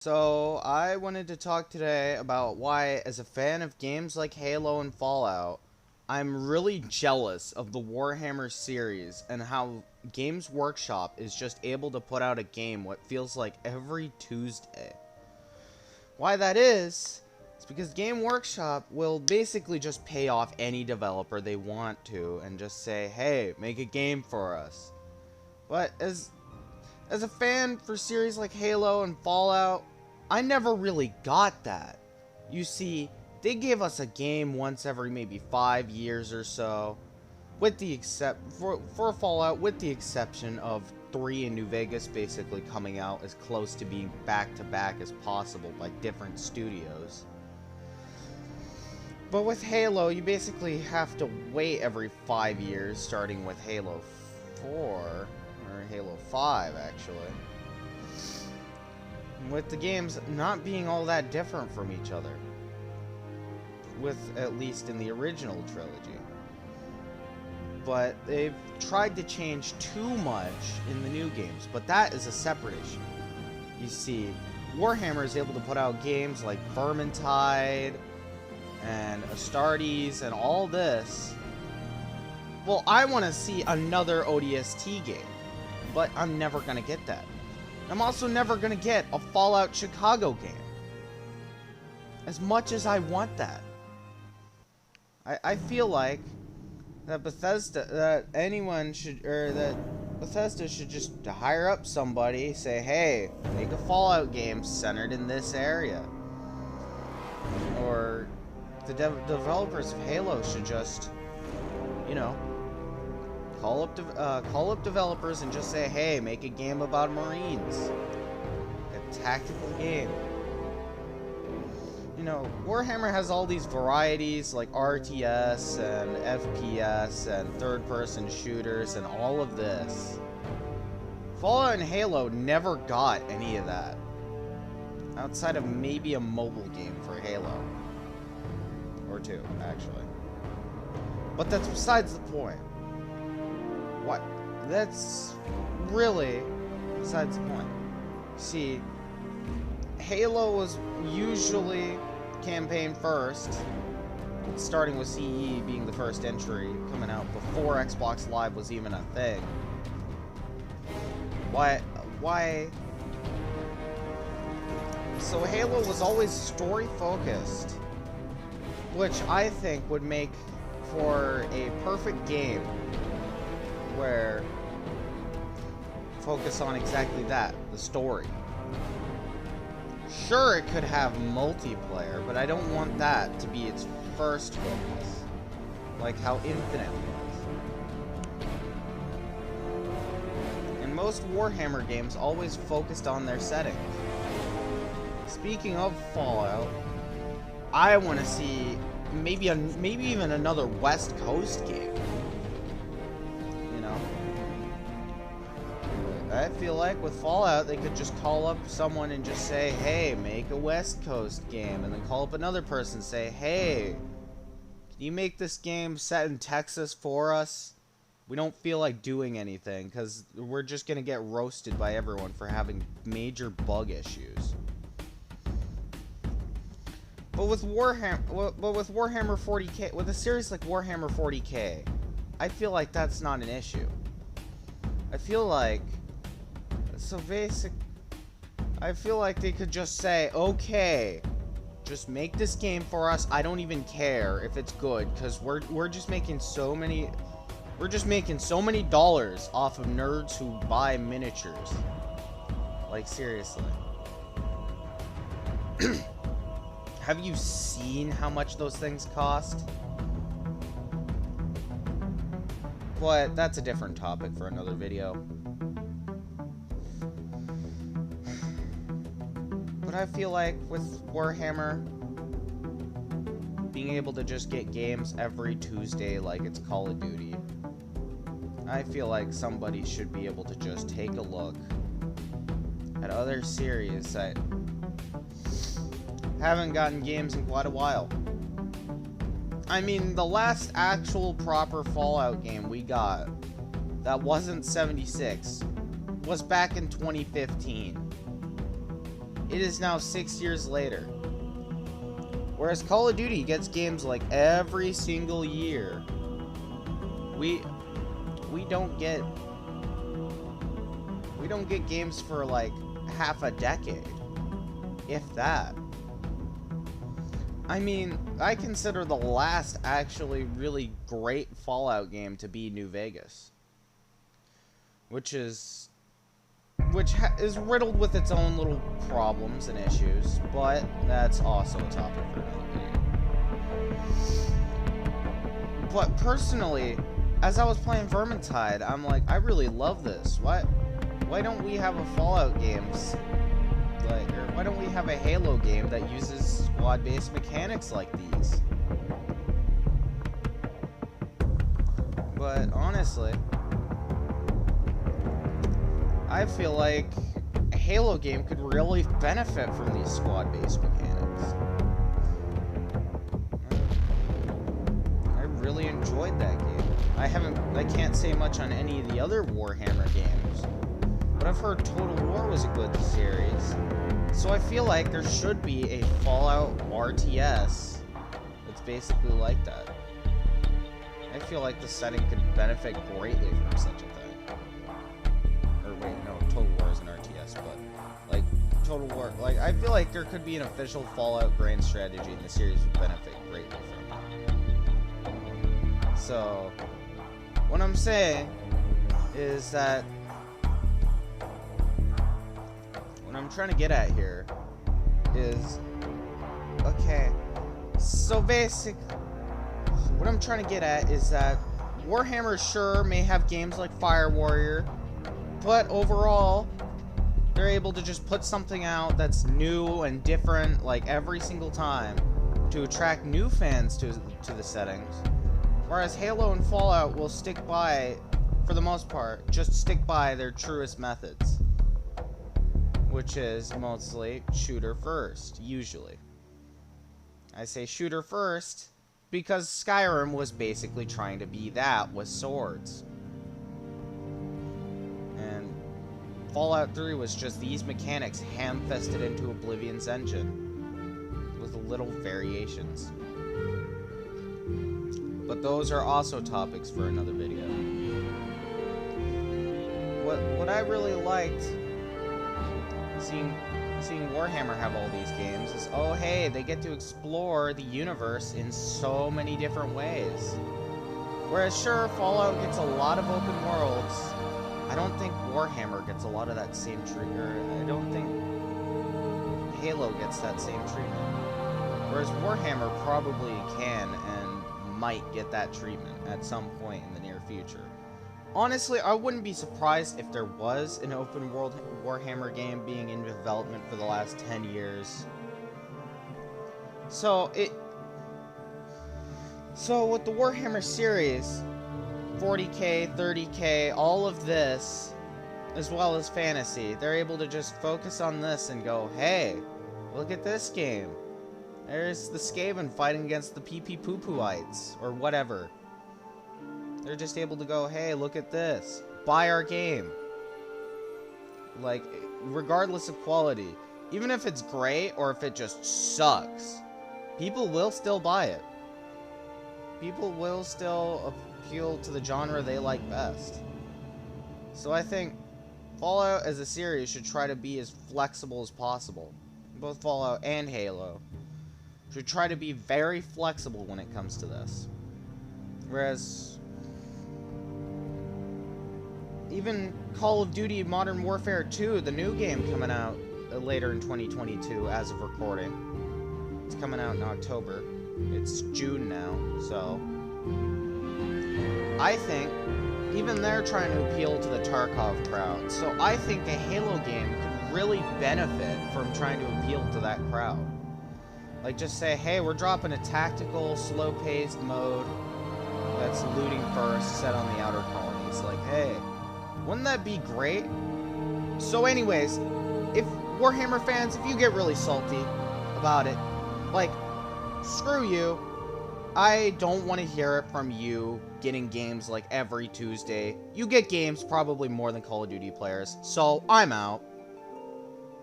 So, I wanted to talk today about why, as a fan of games like Halo and Fallout, I'm really jealous of the Warhammer series and how Games Workshop is just able to put out a game what feels like every Tuesday. Why that is because Game Workshop will basically just pay off any developer they want to and just say, hey, make a game for us. But as a fan for series like Halo and Fallout, I never really got that. You see, they gave us a game once every maybe 5 years or so, with the for Fallout, with the exception of 3 in New Vegas basically coming out as close to being back to back as possible by different studios. But with Halo, you basically have to wait every 5 years, starting with Halo 4, or Halo 5 actually. With the games not being all that different from each other. With, at least in the original trilogy. But they've tried to change too much in the new games, but that is a separate issue. You see, Warhammer is able to put out games like Vermintide and Astartes and all this. Well, I want to see another ODST game, but I'm never going to get that. I'm also never going to get a Fallout Chicago game. As much as I want that. I feel like that Bethesda should just hire up somebody, say, hey, make a Fallout game centered in this area. Or the developers of Halo should just, you know, call up developers and just say, hey, make a game about Marines. A tactical game. You know, Warhammer has all these varieties like RTS and FPS and third-person shooters and all of this. Fallout and Halo never got any of that. Outside of maybe a mobile game for Halo. Or 2, actually. But that's besides the point. What? That's really besides the point. See, Halo was usually campaign first, starting with CE being the first entry, coming out before Xbox Live was even a thing. Why? So Halo was always story focused, which I think would make for a perfect game where focus on exactly that, the story. Sure, it could have multiplayer, but I don't want that to be its first focus, like how Infinite was. And most Warhammer games always focused on their setting. Speaking of Fallout, I want to see maybe even another West Coast game. I feel like with Fallout, they could just call up someone and just say, hey, make a West Coast game. And then call up another person and say, hey, can you make this game set in Texas for us? We don't feel like doing anything because we're just going to get roasted by everyone for having major bug issues. But with Warhammer 40K, with a series like Warhammer 40K, I feel like that's not an issue. I feel like I feel like they could just say, okay, just make this game for us. I don't even care if it's good, because we're just making so many dollars off of nerds who buy miniatures. Like, seriously. Have you seen how much those things cost? But that's a different topic for another video. But I feel like with Warhammer, being able to just get games every Tuesday like it's Call of Duty, I feel like somebody should be able to just take a look at other series that haven't gotten games in quite a while. I mean, the last actual proper Fallout game we got that wasn't 76 was back in 2015. It is now 6 years later. Whereas Call of Duty gets games like every single year. We don't get games for like half a decade, if that. I mean, I consider the last actually really great Fallout game to be New Vegas, which is riddled with its own little problems and issues, but that's also a topic for another video. But personally, as I was playing Vermintide, I'm like, I really love this. Why don't we have a Fallout games, like, or why don't we have a Halo game that uses squad-based mechanics like these? But honestly, I feel like a Halo game could really benefit from these squad-based mechanics. I really enjoyed that game. I can't say much on any of the other Warhammer games, but I've heard Total War was a good series. So I feel like there should be a Fallout RTS that's basically like that. I feel like the setting could benefit greatly from such a thing. Or wait, no, Total War is an RTS, but like Total War, like I feel like there could be an official Fallout grand strategy and the series would benefit greatly from it. So what I'm saying is that what I'm trying to get at here is, okay, so basically, what I'm trying to get at is that Warhammer sure may have games like Fire Warrior, but overall, they're able to just put something out that's new and different like every single time to attract new fans to the settings. Whereas Halo and Fallout will stick by, for the most part, just stick by their truest methods, which is mostly shooter first, usually. I say shooter first because Skyrim was basically trying to be that with swords. And Fallout 3 was just these mechanics ham-fisted into Oblivion's engine with little variations. But those are also topics for another video. What I really liked seeing Warhammer have all these games is, oh hey, they get to explore the universe in so many different ways. Whereas sure, Fallout gets a lot of open worlds, I don't think Warhammer gets a lot of that same treatment. I don't think Halo gets that same treatment. Whereas Warhammer probably can and might get that treatment at some point in the near future. Honestly, I wouldn't be surprised if there was an open world Warhammer game being in development for the last 10 years. So with the Warhammer series, 40k, 30k, all of this, as well as fantasy, they're able to just focus on this and go, hey, look at this game. There's the Skaven fighting against the PP-poo-pooites, or whatever. They're just able to go, hey, look at this. Buy our game. Like, regardless of quality. Even if it's great, or if it just sucks, people will still buy it. People will still appeal to the genre they like best. So I think Fallout as a series should try to be as flexible as possible. Both Fallout and Halo should try to be very flexible when it comes to this. Whereas even Call of Duty Modern Warfare 2, the new game coming out later in 2022 as of recording. It's coming out in October. It's June now, so I think even they're trying to appeal to the Tarkov crowd. So I think a Halo game could really benefit from trying to appeal to that crowd. Like, just say, hey, we're dropping a tactical, slow-paced mode that's looting first, set on the outer colonies. Like, hey, wouldn't that be great? So anyways, if Warhammer fans, if you get really salty about it, like, screw you. I don't want to hear it from you getting games like every Tuesday. You get games probably more than Call of Duty players, so I'm out.